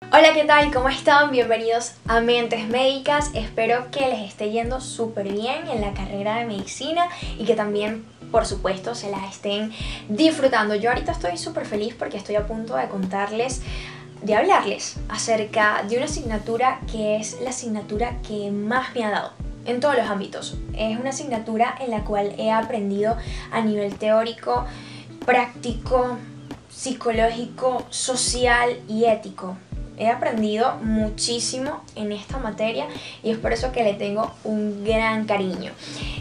Hola, ¿qué tal? ¿Cómo están? Bienvenidos a Mentes Médicas. Espero que les esté yendo súper bien en la carrera de medicina y que también, por supuesto, se la estén disfrutando. Yo ahorita estoy súper feliz porque estoy a punto de hablarles acerca de una asignatura que es la asignatura que más me ha dado en todos los ámbitos. Es una asignatura en la cual he aprendido a nivel teórico, práctico, psicológico, social y ético. He aprendido muchísimo en esta materia y es por eso que le tengo un gran cariño.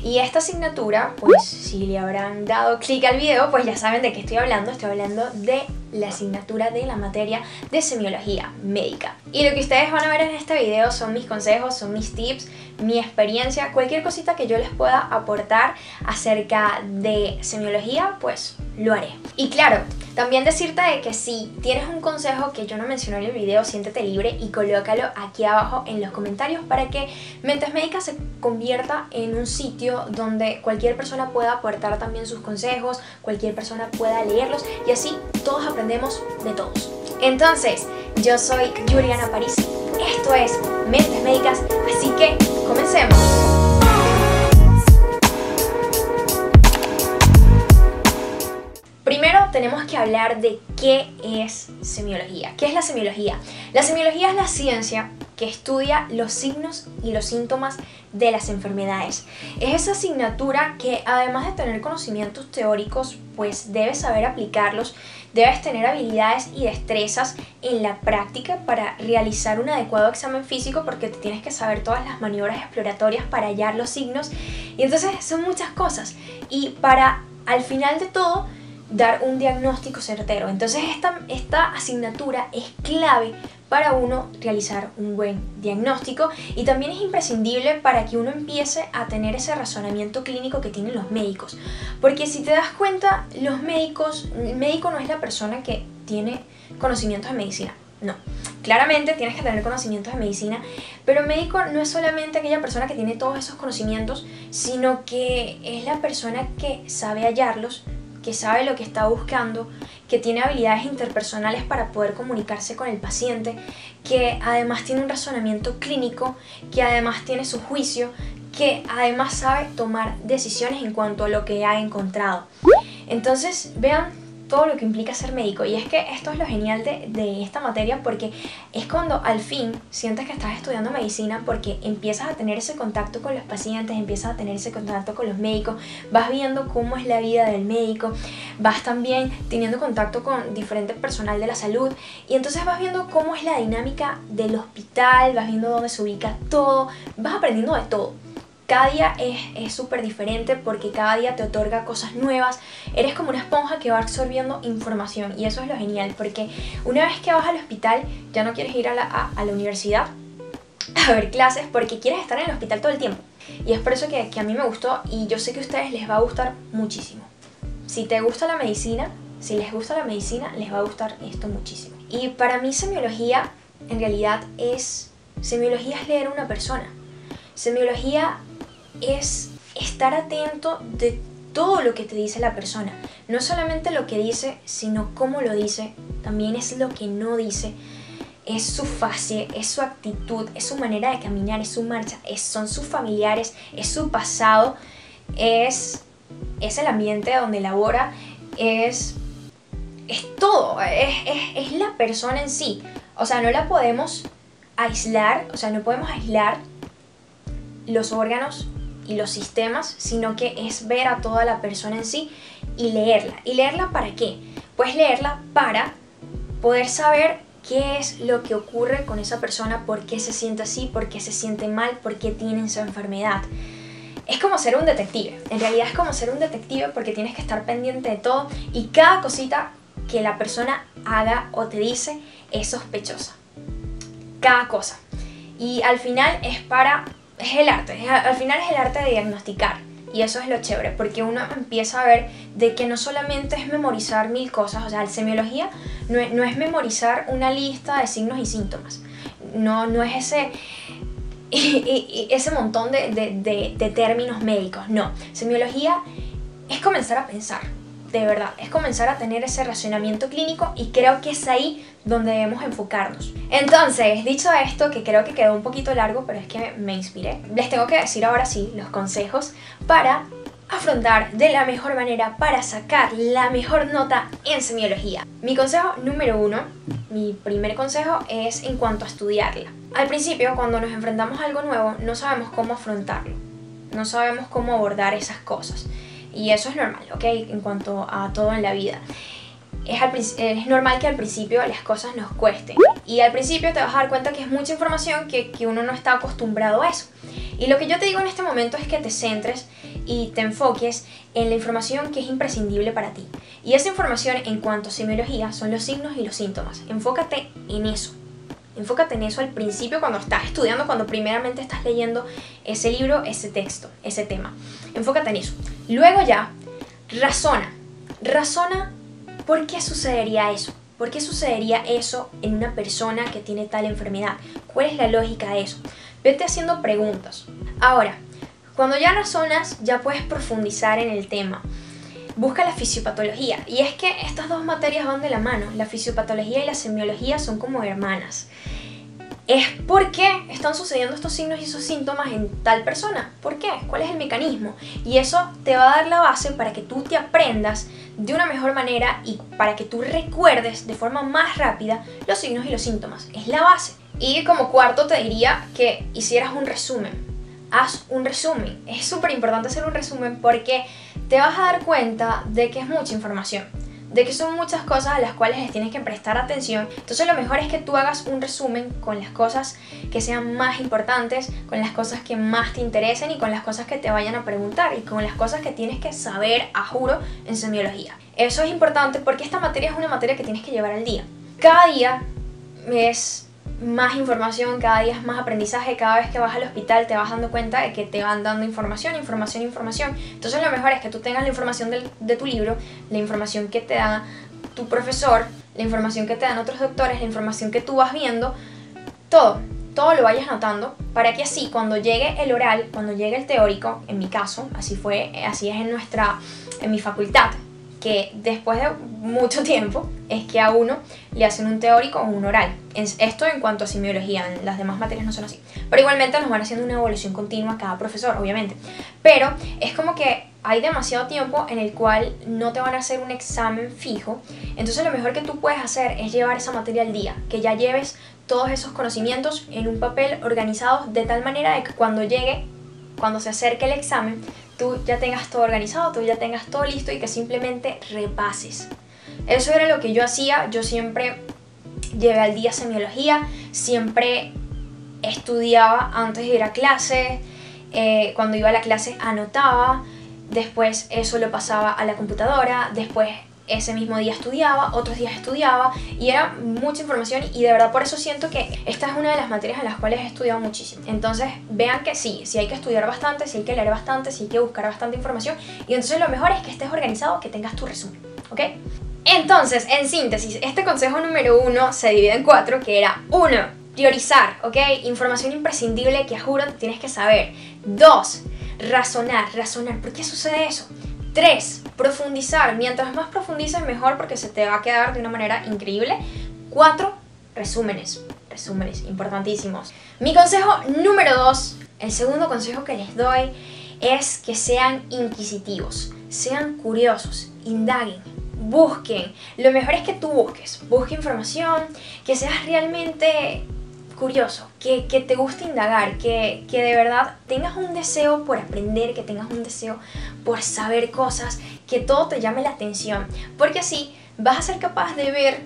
Y esta asignatura, pues si le habrán dado clic al video, pues ya saben de qué estoy hablando. Estoy hablando de la asignatura de la materia de semiología médica. Y lo que ustedes van a ver en este video son mis consejos, son mis tips, mi experiencia, cualquier cosita que yo les pueda aportar acerca de semiología, pues lo haré. Y claro, también decirte de que si tienes un consejo que yo no mencioné en el video, siéntete libre y colócalo aquí abajo en los comentarios para que Mentes Médicas se convierta en un sitio donde cualquier persona pueda aportar también sus consejos, cualquier persona pueda leerlos y así todos aprendemos de todos. Entonces, yo soy Juliana París, esto es Mentes Médicas, así que comencemos. Primero tenemos que hablar de qué es semiología. ¿Qué es la semiología? La semiología es la ciencia que estudia los signos y los síntomas de las enfermedades. Es esa asignatura que además de tener conocimientos teóricos, pues debes saber aplicarlos, debes tener habilidades y destrezas en la práctica para realizar un adecuado examen físico porque te tienes que saber todas las maniobras exploratorias para hallar los signos y entonces son muchas cosas y para al final de todo dar un diagnóstico certero. Entonces esta asignatura es clave para uno realizar un buen diagnóstico y también es imprescindible para que uno empiece a tener ese razonamiento clínico que tienen los médicos. Porque si te das cuenta, el médico no es la persona que tiene conocimientos de medicina. No, claramente tienes que tener conocimientos de medicina, pero médico no es solamente aquella persona que tiene todos esos conocimientos, sino que es la persona que sabe hallarlos, que sabe lo que está buscando, que tiene habilidades interpersonales para poder comunicarse con el paciente, que además tiene un razonamiento clínico, que además tiene su juicio, que además sabe tomar decisiones en cuanto a lo que ha encontrado. Entonces, vean todo lo que implica ser médico y es que esto es lo genial de esta materia porque es cuando al fin sientes que estás estudiando medicina porque empiezas a tener ese contacto con los pacientes, empiezas a tener ese contacto con los médicos, vas viendo cómo es la vida del médico, vas también teniendo contacto con diferente personal de la salud y entonces vas viendo cómo es la dinámica del hospital, vas viendo dónde se ubica todo, vas aprendiendo de todo. Cada día es súper diferente porque cada día te otorga cosas nuevas. Eres como una esponja que va absorbiendo información y eso es lo genial porque una vez que vas al hospital ya no quieres ir a la universidad a ver clases porque quieres estar en el hospital todo el tiempo. Y es por eso que a mí me gustó y yo sé que a ustedes les va a gustar muchísimo. Si te gusta la medicina, si les gusta la medicina, les va a gustar esto muchísimo. Y para mí semiología en realidad semiología es leer a una persona. Semiología es estar atento de todo lo que te dice la persona. No solamente lo que dice, sino cómo lo dice. También es lo que no dice. Es su fase, es su actitud, es su manera de caminar, es su marcha, son sus familiares, es su pasado, es el ambiente donde labora, es todo, es la persona en sí. O sea, no la podemos aislar, o sea, no podemos aislar los órganos y los sistemas, sino que es ver a toda la persona en sí y leerla. ¿Y leerla para qué? Pues leerla para poder saber qué es lo que ocurre con esa persona, por qué se siente así, por qué se siente mal, por qué tiene esa enfermedad. Es como ser un detective. En realidad es como ser un detective porque tienes que estar pendiente de todo y cada cosita que la persona haga o te dice es sospechosa. Cada cosa. Y al final es el arte, al final es el arte de diagnosticar y eso es lo chévere porque uno empieza a ver de que no solamente es memorizar 1000 cosas, o sea, la semiología no es memorizar una lista de signos y síntomas, no es ese montón de términos médicos, no, semiología es comenzar a pensar de verdad, es comenzar a tener ese razonamiento clínico y creo que es ahí donde debemos enfocarnos. Entonces, dicho esto, que creo que quedó un poquito largo, pero es que me inspiré, les tengo que decir ahora sí los consejos para afrontar de la mejor manera, para sacar la mejor nota en semiología. Mi consejo número 1, mi primer consejo es en cuanto a estudiarla. Al principio, cuando nos enfrentamos a algo nuevo, no sabemos cómo afrontarlo, no sabemos cómo abordar esas cosas. Y eso es normal, ¿ok? En cuanto a todo en la vida. Es normal que al principio las cosas nos cuesten. Y al principio te vas a dar cuenta que es mucha información que uno no está acostumbrado a eso. Y lo que yo te digo en este momento es que te centres y te enfoques en la información que es imprescindible para ti. Y esa información en cuanto a semiología son los signos y los síntomas. Enfócate en eso. Enfócate en eso al principio cuando estás estudiando, cuando primeramente estás leyendo ese libro, ese texto, ese tema. Enfócate en eso. Luego ya, razona. Razona por qué sucedería eso. ¿Por qué sucedería eso en una persona que tiene tal enfermedad? ¿Cuál es la lógica de eso? Vete haciendo preguntas. Ahora, cuando ya razonas, ya puedes profundizar en el tema. Busca la fisiopatología. Y es que estas dos materias van de la mano. La fisiopatología y la semiología son como hermanas. Es por qué están sucediendo estos signos y esos síntomas en tal persona. ¿Por qué? ¿Cuál es el mecanismo? Y eso te va a dar la base para que tú te aprendas de una mejor manera y para que tú recuerdes de forma más rápida los signos y los síntomas. Es la base. Y como cuarto te diría que hicieras un resumen. Haz un resumen. Es súper importante hacer un resumen porque te vas a dar cuenta de que es mucha información, de que son muchas cosas a las cuales les tienes que prestar atención. Entonces lo mejor es que tú hagas un resumen con las cosas que sean más importantes, con las cosas que más te interesen y con las cosas que te vayan a preguntar y con las cosas que tienes que saber a juro en semiología. Eso es importante porque esta materia es una materia que tienes que llevar al día. Cada día es más información, cada día es más aprendizaje. Cada vez que vas al hospital te vas dando cuenta de que te van dando información. Entonces lo mejor es que tú tengas la información de tu libro, la información que te da tu profesor, la información que te dan otros doctores, la información que tú vas viendo, todo lo vayas anotando para que así cuando llegue el oral, cuando llegue el teórico, en mi caso, así es en mi facultad, que después de mucho tiempo es que a uno le hacen un teórico o un oral. Esto en cuanto a semiología, en las demás materias no son así. Pero igualmente nos van haciendo una evaluación continua cada profesor, obviamente. Pero es como que hay demasiado tiempo en el cual no te van a hacer un examen fijo. Entonces lo mejor que tú puedes hacer es llevar esa materia al día, que ya lleves todos esos conocimientos en un papel organizado de tal manera de que cuando se acerque el examen, tú ya tengas todo organizado, tú ya tengas todo listo y que simplemente repases. Eso era lo que yo hacía. Yo siempre llevé al día semiología, siempre estudiaba antes de ir a clase, cuando iba a la clase anotaba, después eso lo pasaba a la computadora, después ese mismo día estudiaba, otros días estudiaba y era mucha información y de verdad por eso siento que esta es una de las materias en las cuales he estudiado muchísimo. Entonces vean que sí hay que estudiar bastante, sí hay que leer bastante, sí hay que buscar bastante información y entonces lo mejor es que estés organizado, que tengas tu resumen, ¿ok? Entonces, en síntesis, este consejo número 1 se divide en 4, que era 1, priorizar, ¿ok? Información imprescindible que a juro tienes que saber. 2, razonar, ¿por qué sucede eso? 3, profundizar. Mientras más profundices mejor porque se te va a quedar de una manera increíble. 4, resúmenes, importantísimos. Mi consejo número 2, el segundo consejo que les doy es que sean inquisitivos, sean curiosos, indaguen, busquen. Lo mejor es que tú busque información, que seas realmente curioso, que te guste indagar, que de verdad tengas un deseo por aprender, que tengas un deseo por saber cosas, que todo te llame la atención, porque así vas a ser capaz de ver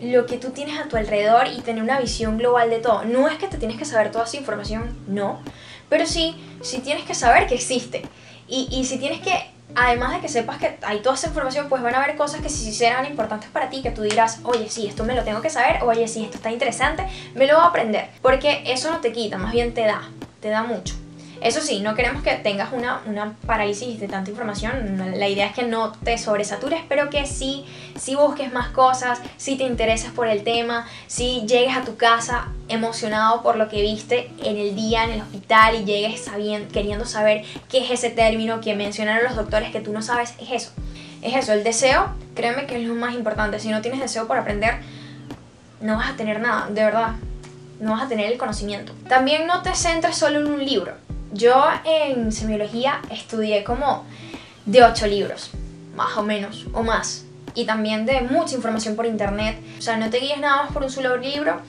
lo que tú tienes a tu alrededor y tener una visión global de todo. No es que te tienes que saber toda esa información, no, pero sí tienes que saber que existe y si tienes que, además de que sepas que hay toda esa información, pues van a haber cosas que sí serán importantes para ti, que tú dirás, oye, sí, esto me lo tengo que saber, oye, sí, esto está interesante, me lo voy a aprender. Porque eso no te quita, más bien te da mucho. Eso sí, no queremos que tengas una parálisis de tanta información, la idea es que no te sobresatures, pero que sí busques más cosas, sí te intereses por el tema, sí llegues a tu casa emocionado por lo que viste en el día en el hospital y llegues queriendo saber qué es ese término que mencionaron los doctores que tú no sabes, es eso. es eso, el deseo, créeme que es lo más importante. Si no tienes deseo por aprender, no vas a tener nada, de verdad, no vas a tener el conocimiento. También no te centres solo en un libro. Yo en semiología estudié como de 8 libros, más o menos, o más. Y también de mucha información por internet. O sea, no te guíes nada más por un solo libro,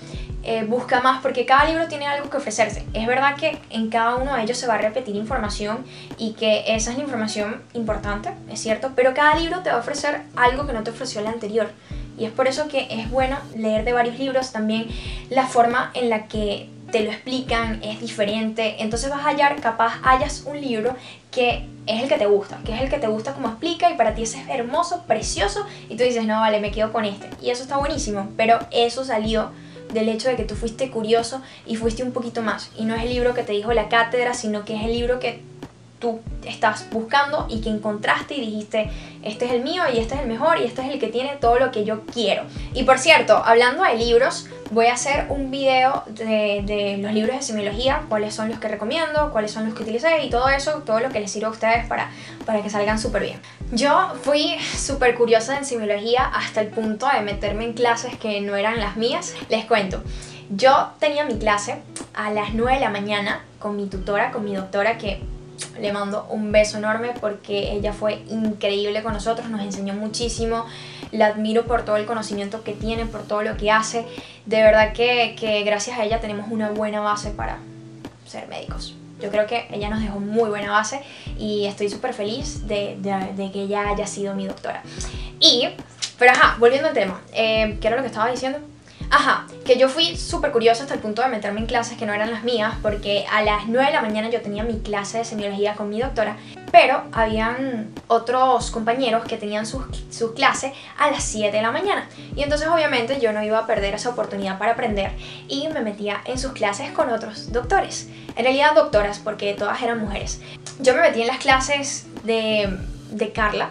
busca más porque cada libro tiene algo que ofrecerse. Es verdad que en cada uno de ellos se va a repetir información y que esa es la información importante, es cierto, pero cada libro te va a ofrecer algo que no te ofreció el anterior. Y es por eso que es bueno leer de varios libros. También la forma en la que te lo explican es diferente, entonces vas a hallar, capaz hallas un libro que es el que te gusta como explica y para ti ese es hermoso, precioso y tú dices, no, vale, me quedo con este. Y eso está buenísimo, pero eso salió del hecho de que tú fuiste curioso y fuiste un poquito más. Y no es el libro que te dijo la cátedra, sino que es el libro que tú estás buscando y que encontraste y dijiste, este es el mío y este es el mejor y este es el que tiene todo lo que yo quiero. Y por cierto, hablando de libros, voy a hacer un video de los libros de semiología, cuáles son los que recomiendo, cuáles son los que utilicé y todo eso, todo lo que les sirva a ustedes para que salgan súper bien. Yo fui súper curiosa en semiología hasta el punto de meterme en clases que no eran las mías. Les cuento, yo tenía mi clase a las 9 de la mañana con mi tutora, con mi doctora, que le mando un beso enorme porque ella fue increíble con nosotros, nos enseñó muchísimo, la admiro por todo el conocimiento que tiene, por todo lo que hace. De verdad que gracias a ella tenemos una buena base para ser médicos. Yo creo que ella nos dejó muy buena base y estoy súper feliz de que ella haya sido mi doctora. Pero ajá, volviendo al tema, ¿qué era lo que estaba diciendo? Ajá, que yo fui súper curiosa hasta el punto de meterme en clases que no eran las mías, porque a las 9 de la mañana yo tenía mi clase de semiología con mi doctora, pero habían otros compañeros que tenían su clase a las 7 de la mañana. Y entonces obviamente yo no iba a perder esa oportunidad para aprender y me metía en sus clases con otros doctores. En realidad doctoras, porque todas eran mujeres. Yo me metí en las clases de Carla,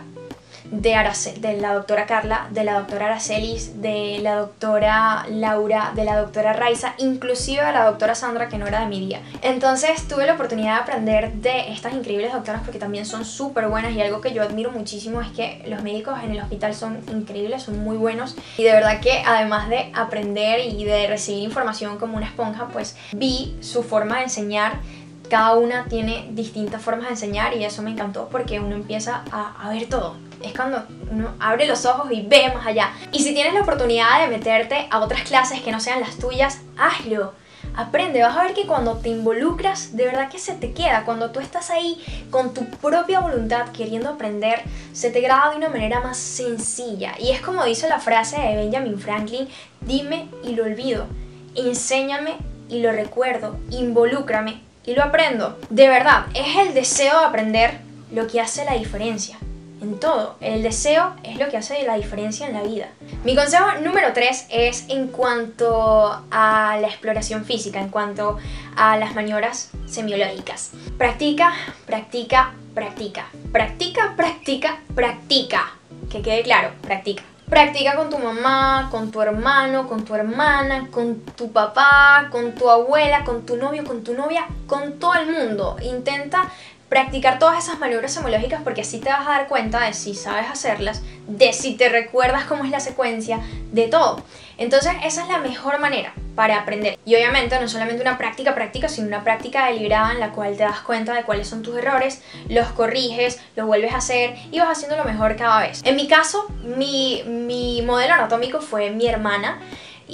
de la doctora Carla, de la doctora Aracelis, de la doctora Laura, de la doctora Raiza, inclusive de la doctora Sandra, que no era de mi día. Entonces tuve la oportunidad de aprender de estas increíbles doctoras porque también son súper buenas, y algo que yo admiro muchísimo es que los médicos en el hospital son increíbles, son muy buenos, y de verdad que además de aprender y de recibir información como una esponja, pues vi su forma de enseñar. Cada una tiene distintas formas de enseñar y eso me encantó porque uno empieza a ver todo. Es cuando uno abre los ojos y ve más allá. Y si tienes la oportunidad de meterte a otras clases que no sean las tuyas, hazlo. Aprende, vas a ver que cuando te involucras, de verdad que se te queda. Cuando tú estás ahí con tu propia voluntad queriendo aprender, se te graba de una manera más sencilla. Y es como dice la frase de Benjamin Franklin, dime y lo olvido, enséñame y lo recuerdo, involúcrame y lo aprendo. De verdad, es el deseo de aprender lo que hace la diferencia. En todo, el deseo es lo que hace la diferencia en la vida. Mi consejo número 3 es en cuanto a la exploración física, en cuanto a las maniobras semiológicas. Practica, practica, practica. Practica, practica, practica. Que quede claro, practica. Practica con tu mamá, con tu hermano, con tu hermana, con tu papá, con tu abuela, con tu novio, con tu novia, con todo el mundo. Intenta practicar todas esas maniobras semiológicas porque así te vas a dar cuenta de si sabes hacerlas, de si te recuerdas cómo es la secuencia, de todo. Entonces esa es la mejor manera para aprender. Y obviamente no solamente una práctica, sino una práctica deliberada en la cual te das cuenta de cuáles son tus errores, los corriges, los vuelves a hacer y vas haciendo lo mejor cada vez. En mi caso, mi modelo anatómico fue mi hermana.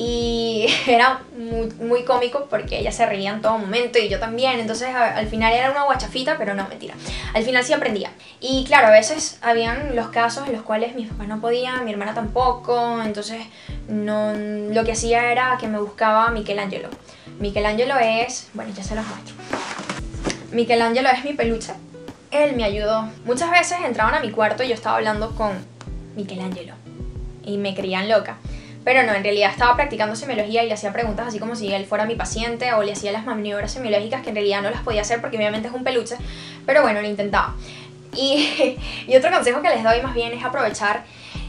Y era muy cómico porque ella se reía en todo momento y yo también, entonces al final era una guachafita, pero no, mentira, al final sí aprendía. Y claro, a veces habían los casos en los cuales mis papás no podían, mi hermana tampoco, entonces lo que hacía era que me buscaba a Michelangelo. Michelangelo es, bueno, ya se los muestro. Michelangelo es mi peluche, él me ayudó. Muchas veces entraban a mi cuarto y yo estaba hablando con Michelangelo y me creían loca. Pero no, en realidad estaba practicando semiología y le hacía preguntas así como si él fuera mi paciente, o le hacía las maniobras semiológicas que en realidad no las podía hacer porque obviamente es un peluche, pero bueno, lo intentaba. Y otro consejo que les doy más bien es aprovechar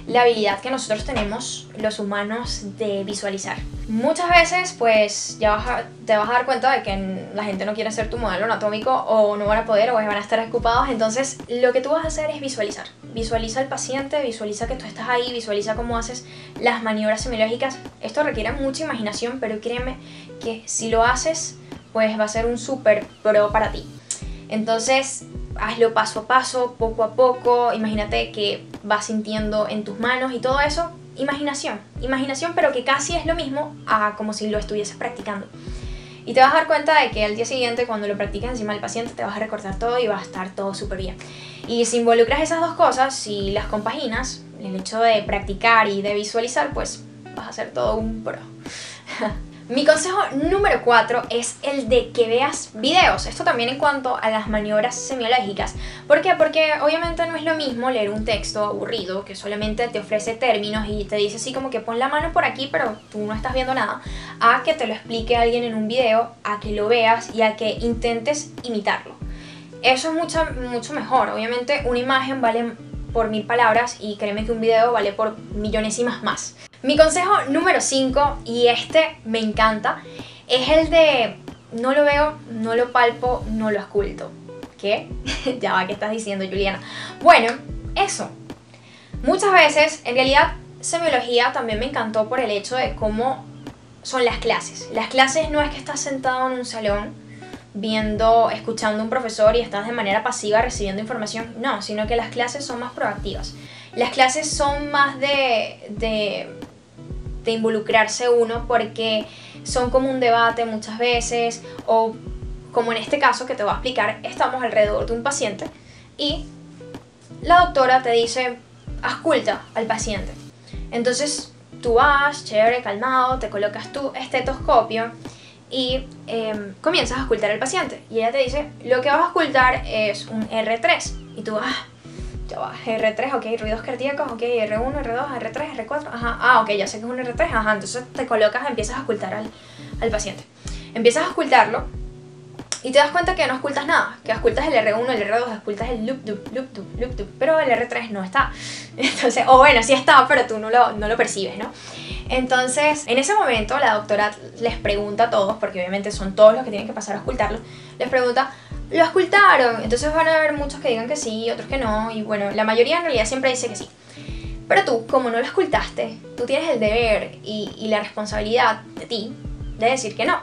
la habilidad que nosotros tenemos los humanos de visualizar. Muchas veces pues ya te vas a dar cuenta de que la gente no quiere ser tu modelo anatómico o no van a poder o van a estar ocupados, entonces lo que tú vas a hacer es visualizar. Visualiza al paciente, visualiza que tú estás ahí, visualiza cómo haces las maniobras semiológicas. Esto requiere mucha imaginación, pero créeme que si lo haces pues va a ser un súper pro para ti. Entonces hazlo paso a paso, poco a poco, imagínate que vas sintiendo en tus manos y todo eso. Imaginación, pero que casi es lo mismo a como si lo estuvieses practicando. Y te vas a dar cuenta de que al día siguiente, cuando lo practicas encima del paciente, te vas a recordar todo y va a estar todo súper bien. Y si involucras esas dos cosas, si las compaginas, el hecho de practicar y de visualizar, pues vas a ser todo un pro. Mi consejo número 4 es el de que veas videos. Esto también en cuanto a las maniobras semiológicas. ¿Por qué? Porque obviamente no es lo mismo leer un texto aburrido que solamente te ofrece términos y te dice así como que pon la mano por aquí pero tú no estás viendo nada, a que te lo explique alguien en un video, a que lo veas y a que intentes imitarlo. Eso es mucho mejor. Obviamente una imagen vale por 1000 palabras y créeme que un video vale por millonésimas más. Mi consejo número 5, y este me encanta, es el de no lo veo, no lo palpo, no lo esculto. ¿Qué? Ya va, ¿qué estás diciendo, Juliana? Bueno, eso. Muchas veces, en realidad, semiología también me encantó por el hecho de cómo son las clases. Las clases no es que estás sentado en un salón escuchando a un profesor y estás de manera pasiva recibiendo información, no, sino que las clases son más proactivas. Las clases son más de involucrarse uno porque son como un debate muchas veces, o como en este caso que te voy a explicar, estamos alrededor de un paciente y la doctora te dice, ausculta al paciente. Entonces tú vas, chévere, calmado, te colocas tu estetoscopio y comienzas a auscultar al paciente. Y ella te dice, lo que vas a auscultar es un R3. Y tú vas, ya va, R3, ok, ruidos cardíacos, ok, R1, R2, R3, R4, ajá, ok, ya sé que es un R3, ajá, entonces te colocas, empiezas a auscultar al paciente. Empiezas a auscultarlo y te das cuenta que no auscultas nada, que auscultas el R1, el R2, auscultas el loop, pero el R3 no está. Entonces, o bueno, sí está, pero tú no lo percibes, ¿no? Entonces, en ese momento la doctora les pregunta a todos, porque obviamente son todos los que tienen que pasar a auscultarlo, les pregunta, ¿lo auscultaron? Entonces van a haber muchos que digan que sí, otros que no, y bueno, la mayoría en realidad siempre dice que sí. Pero tú, como no lo auscultaste, tú tienes el deber y la responsabilidad de ti de decir que no.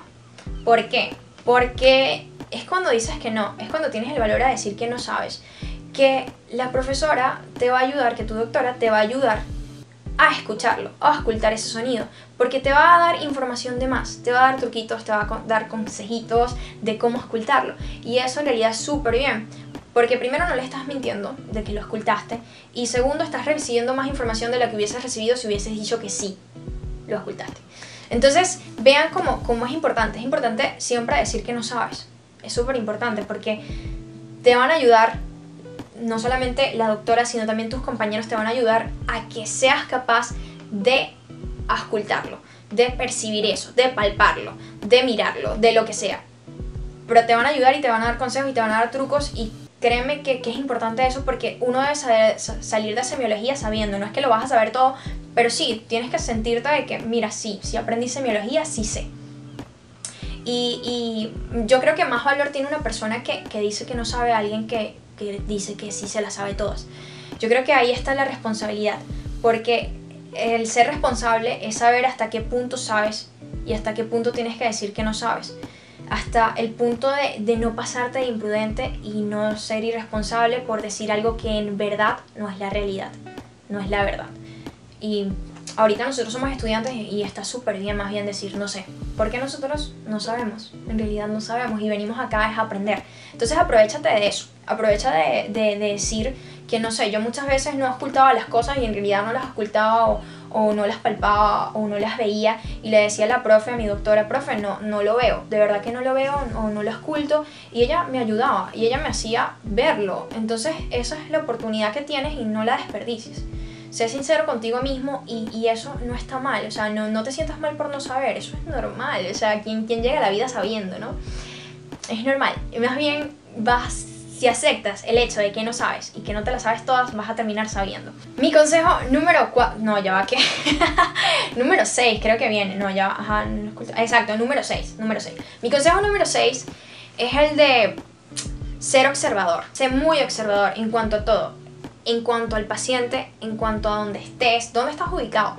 ¿Por qué? Porque es cuando dices que no, es cuando tienes el valor a decir que no sabes, que la profesora te va a ayudar, que tu doctora te va a ayudar a escucharlo, a auscultar ese sonido, porque te va a dar información de más, te va a dar truquitos, te va a dar consejitos de cómo auscultarlo, y eso en realidad es súper bien, porque primero no le estás mintiendo de que lo auscultaste, y segundo estás recibiendo más información de la que hubieses recibido si hubieses dicho que sí, lo auscultaste. Entonces vean cómo es importante siempre decir que no sabes, es súper importante porque te van a ayudar. No solamente la doctora, sino también tus compañeros te van a ayudar a que seas capaz de auscultarlo, de percibir eso, de palparlo, de mirarlo, de lo que sea. Pero te van a ayudar y te van a dar consejos y te van a dar trucos, y créeme que es importante eso porque uno debe salir de semiología sabiendo, no es que lo vas a saber todo, pero sí, tienes que sentirte de que, mira, sí aprendí semiología, sí sé. Y yo creo que más valor tiene una persona que dice que no sabe a alguien que dice que sí se la sabe todas. Yo creo que ahí está la responsabilidad, porque el ser responsable es saber hasta qué punto sabes y hasta qué punto tienes que decir que no sabes, hasta el punto de no pasarte de imprudente y no ser irresponsable por decir algo que en verdad no es la realidad, no es la verdad. Y ahorita nosotros somos estudiantes y está súper bien más bien decir no sé, porque nosotros no sabemos, en realidad no sabemos y venimos acá a aprender. Entonces aprovechate de eso, aprovecha de decir que no sé, yo muchas veces no auscultaba las cosas y en realidad no las auscultaba o no las palpaba o no las veía, y le decía a la profe, a mi doctora, profe, no lo veo, de verdad que no lo veo o no lo ausculto, y ella me ayudaba y ella me hacía verlo. Entonces esa es la oportunidad que tienes y no la desperdicies. Sé sincero contigo mismo y eso no está mal, o sea, no te sientas mal por no saber, eso es normal, o sea, quien llega a la vida sabiendo, ¿no? Es normal, más bien vas Si aceptas el hecho de que no sabes y que no te las sabes todas, vas a terminar sabiendo. Mi consejo número 4, no, ya va, ¿qué? Número 6, creo que viene, no, ya va, ajá, no, exacto, número 6. Mi consejo número 6 es el de ser observador, ser muy observador en cuanto a todo, en cuanto al paciente, en cuanto a dónde estés, dónde estás ubicado,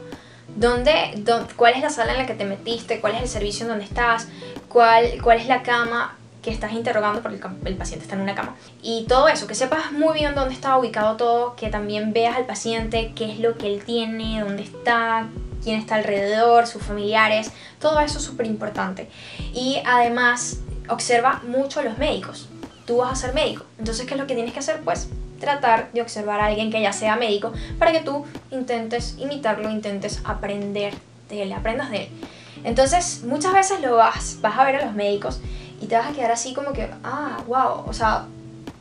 cuál es la sala en la que te metiste, cuál es el servicio en donde estás, cuál es la cama que estás interrogando, porque el paciente está en una cama, y todo eso, que sepas muy bien dónde está ubicado todo, que también veas al paciente, qué es lo que él tiene, dónde está, quién está alrededor, sus familiares, todo eso es súper importante. Y además, observa mucho a los médicos. Tú vas a ser médico, entonces ¿qué es lo que tienes que hacer? Pues tratar de observar a alguien que ya sea médico para que tú intentes imitarlo, intentes aprendes de él. Entonces muchas veces vas a ver a los médicos y te vas a quedar así como que, wow, o sea,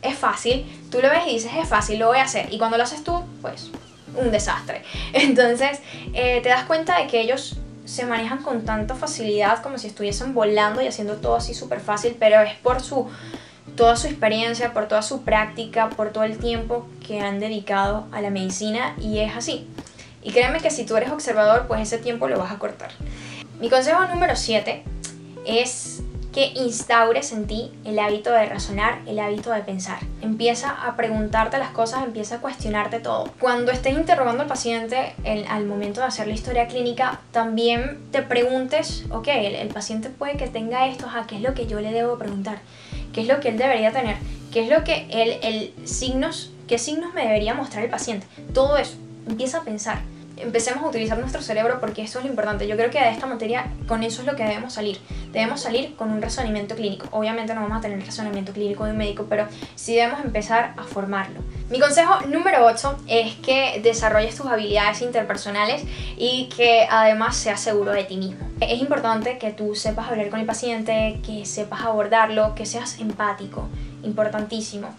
es fácil, tú lo ves y dices es fácil, lo voy a hacer, y cuando lo haces tú, pues un desastre. Entonces te das cuenta de que ellos se manejan con tanta facilidad como si estuviesen volando y haciendo todo así súper fácil, pero es por toda su experiencia, por toda su práctica, por todo el tiempo que han dedicado a la medicina, y es así. Y créeme que si tú eres observador, pues ese tiempo lo vas a cortar. Mi consejo número 7 es que instaures en ti el hábito de razonar, el hábito de pensar. Empieza a preguntarte las cosas, empieza a cuestionarte todo. Cuando estés interrogando al paciente al momento de hacer la historia clínica, también te preguntes, ok, el paciente puede que tenga esto, ¿qué es lo que yo le debo preguntar? ¿Qué es lo que él debería tener? ¿Qué es lo que qué signos me debería mostrar el paciente? Todo eso, empieza a pensar. Empecemos a utilizar nuestro cerebro, porque eso es lo importante. Yo creo que de esta materia con eso es lo que debemos salir. Debemos salir con un razonamiento clínico. Obviamente no vamos a tener el razonamiento clínico de un médico, pero sí debemos empezar a formarlo. Mi consejo número 8 es que desarrolles tus habilidades interpersonales y que además seas seguro de ti mismo. Es importante que tú sepas hablar con el paciente, que sepas abordarlo, que seas empático, importantísimo.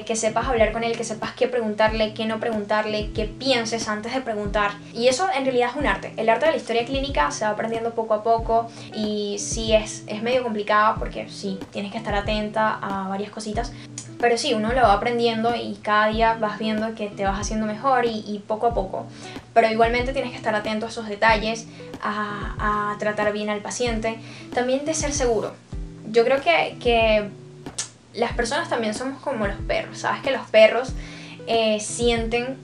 Que sepas hablar con él, que sepas qué preguntarle, qué no preguntarle, qué pienses antes de preguntar. Y eso en realidad es un arte. El arte de la historia clínica se va aprendiendo poco a poco, y sí es medio complicado porque sí, tienes que estar atenta a varias cositas. Pero sí, uno lo va aprendiendo y cada día vas viendo que te vas haciendo mejor y poco a poco. Pero igualmente tienes que estar atento a esos detalles, a tratar bien al paciente. También de ser seguro. Yo creo que las personas también somos como los perros. Sabes que los perros sienten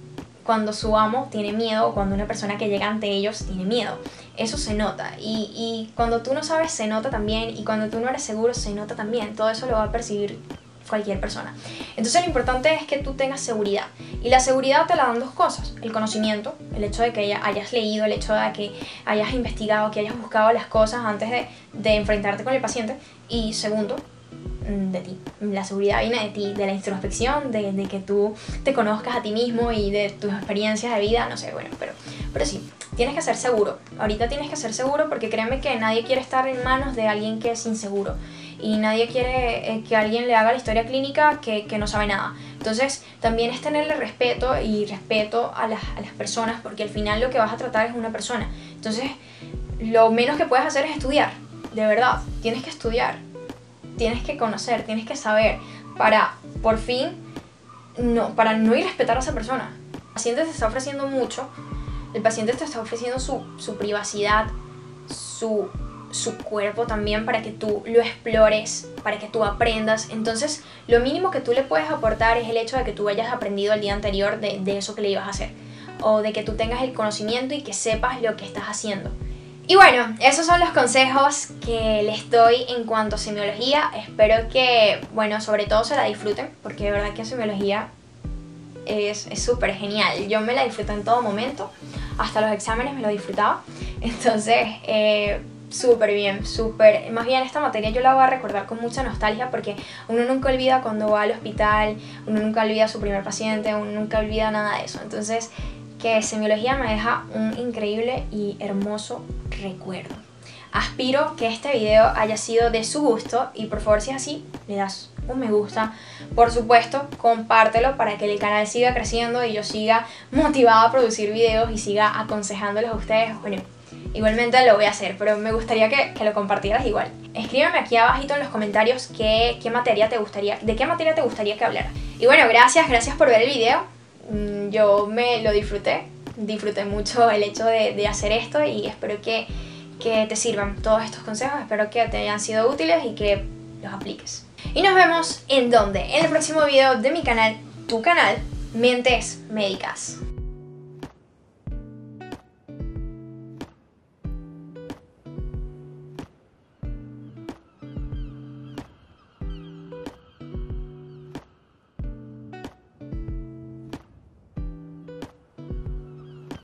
cuando su amo tiene miedo, o cuando una persona que llega ante ellos tiene miedo. Eso se nota, y cuando tú no sabes se nota también, y cuando tú no eres seguro se nota también. Todo eso lo va a percibir cualquier persona. Entonces lo importante es que tú tengas seguridad, y la seguridad te la dan dos cosas: el conocimiento, el hecho de que hayas leído, el hecho de que hayas investigado, que hayas buscado las cosas antes de enfrentarte con el paciente, y segundo, de ti. La seguridad viene de ti, de la introspección, de que tú te conozcas a ti mismo y de tus experiencias de vida, no sé, bueno, pero sí, tienes que ser seguro. Ahorita tienes que ser seguro, porque créeme que nadie quiere estar en manos de alguien que es inseguro, y nadie quiere que alguien le haga la historia clínica que no sabe nada. Entonces también es tenerle respeto a las personas, porque al final lo que vas a tratar es una persona. Entonces lo menos que puedes hacer es estudiar, de verdad, tienes que estudiar. Tienes que conocer, tienes que saber para, por fin, para no irrespetar a esa persona. El paciente te está ofreciendo mucho, el paciente te está ofreciendo su privacidad, su cuerpo también, para que tú lo explores, para que tú aprendas. Entonces, lo mínimo que tú le puedes aportar es el hecho de que tú hayas aprendido el día anterior de eso que le ibas a hacer, o de que tú tengas el conocimiento y que sepas lo que estás haciendo. Y bueno, esos son los consejos que les doy en cuanto a semiología. Espero que, bueno, sobre todo se la disfruten, porque de verdad que semiología es súper genial. Yo me la disfruto en todo momento, hasta los exámenes me lo disfrutaba. Entonces, súper bien, súper. Más bien esta materia yo la voy a recordar con mucha nostalgia, porque uno nunca olvida cuando va al hospital, uno nunca olvida a su primer paciente, uno nunca olvida nada de eso. Entonces, que semiología me deja un increíble y hermoso recuerdo. Aspiro que este video haya sido de su gusto, y por favor, si es así, le das un me gusta. Por supuesto, compártelo para que el canal siga creciendo y yo siga motivada a producir videos y siga aconsejándoles a ustedes. Bueno, igualmente lo voy a hacer, pero me gustaría que lo compartieras igual. Escríbeme aquí abajito en los comentarios de qué materia te gustaría que hablara. Y bueno, gracias por ver el video. Yo me lo disfruté mucho el hecho de hacer esto y espero que te sirvan todos estos consejos, espero que te hayan sido útiles y que los apliques. Y nos vemos en el próximo video de mi canal, tu canal, Mentes Médicas.